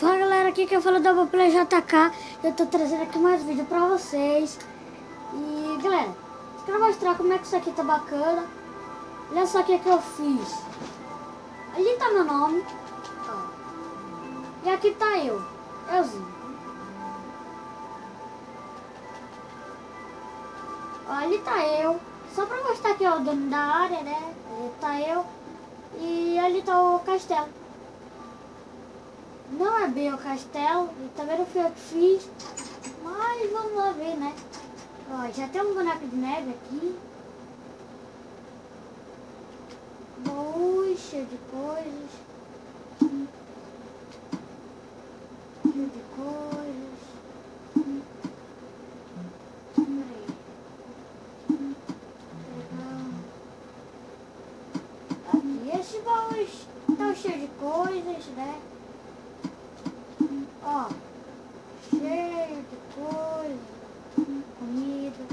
Fala galera, aqui que eu falo da Play JK. Eu tô trazendo aqui mais vídeo pra vocês. E galera, eu quero mostrar como é que isso aqui tá bacana. Olha só o que eu fiz. Ali tá meu nome, ó. E aqui tá euzinho. Ó, ali tá eu. Só pra mostrar que é o dono da área, né? Ali tá eu. E ali tá o castelo. Não é bem o castelo, e também não fui eu que fiz, mas vamos lá ver, né? Ó, já tem um boneco de neve aqui. Ui, cheio de coisas. Cheio de coisas. Peraí. Aqui, esses baús estão cheios de coisas, né? Ó, cheio de coisa, comida.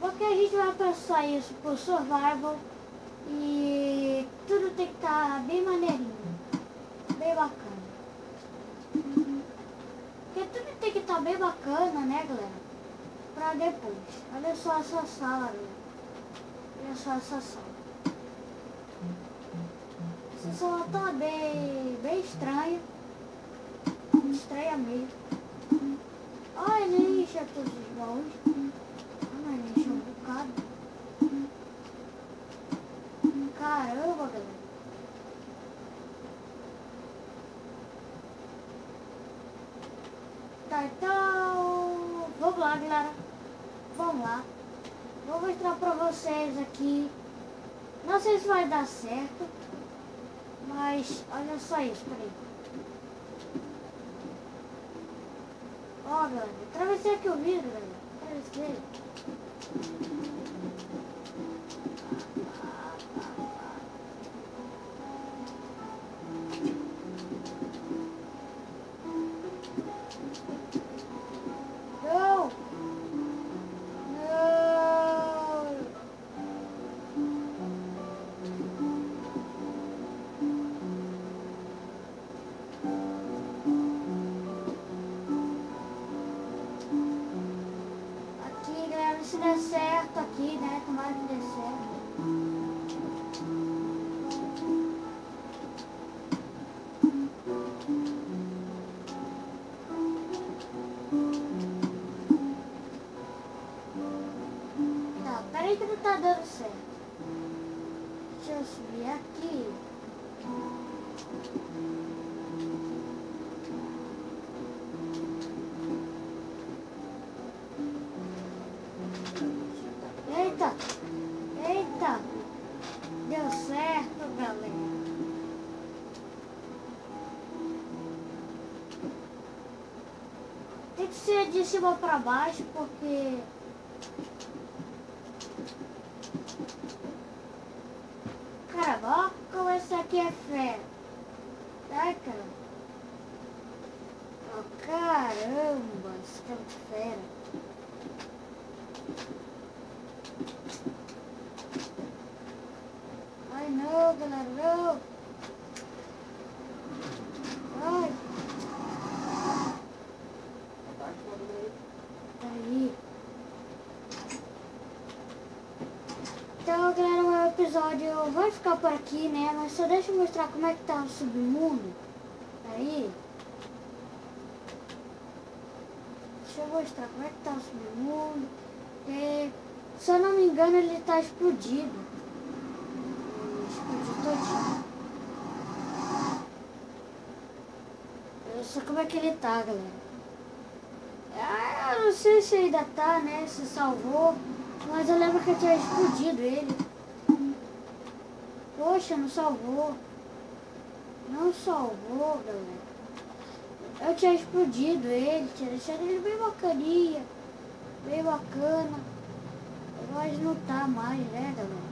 Porque a gente vai passar isso por survival e tudo tem que estar bem maneirinho, bem bacana. Porque tudo tem que estar bem bacana, né, galera? Pra depois. Olha só essa sala, galera. Olha só essa sala. Essa sala tá bem estranha. Estranha mesmo. Olha, ele enche todos os baús. Ah, ele enche um bocado. Caramba, galera. Tá, então... Vamos lá, galera. Vamos lá. Vou mostrar pra vocês aqui. Não sei se vai dar certo. Mas olha só isso, peraí. Ó, galera, atravessei aqui o vidro, galera. Atravessei. Não! Não! Aqui, galera, se der certo aqui, né? Tomara que dê certo. Tá, peraí que não tá dando certo. Deixa eu subir aqui. Eita! Eita! Deu certo, galera. Tem que ser de cima pra baixo, porque... Caramba, ó como esse aqui é fera. Ai, cara. Ó, caramba, esse aqui é muito fera. Ai, não, galera, não. Ai. Peraí. Então, galera, o episódio vai ficar por aqui, né? Mas só deixa eu mostrar como é que tá o submundo. Peraí. Deixa eu mostrar como é que tá o submundo. Se eu não me engano, ele tá explodido. Explodiu todinho. Eu sei como é que ele tá, galera. Ah, eu não sei se ainda tá, né? Se salvou. Mas eu lembro que eu tinha explodido ele. Poxa, não salvou. Não salvou, galera. Eu tinha explodido ele, tinha deixado ele bem bacaninha. Bem bacana. Mas não tá mais, né, galera?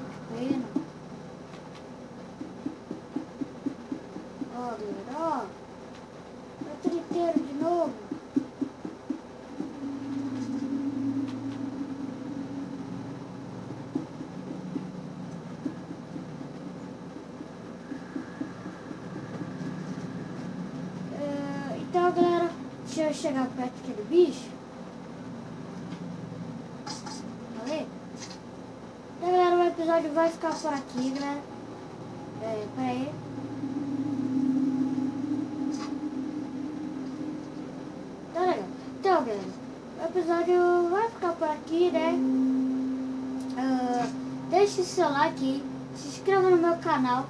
Que pena. Ó, galera, ó. É tudo inteiro de novo. Deixa eu chegar perto aqui do bicho. Valeu? Então, galera, o episódio vai ficar por aqui, galera. Pera aí. Tá legal. Então, galera, o episódio vai ficar por aqui, né? Deixe seu like aí, se inscreva no meu canal,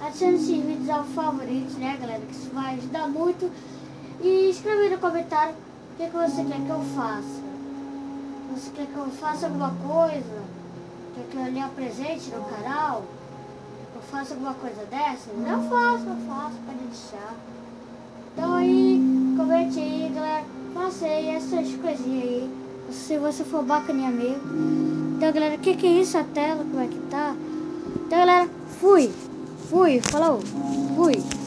adicione esses vídeos aos favoritos, né, galera? Que isso vai ajudar muito. E escreva aí no comentário o que você quer que eu faça. Você quer que eu faça alguma coisa? Quer que eu lhe apresente no canal? Eu faço alguma coisa dessa? Eu faço, pode deixar. Então aí, comente aí, galera. Faça aí essas coisinhas aí. Se você for bacaninha mesmo. Então, galera, o que é isso? A tela, como é que tá? Então, galera, fui, falou, fui.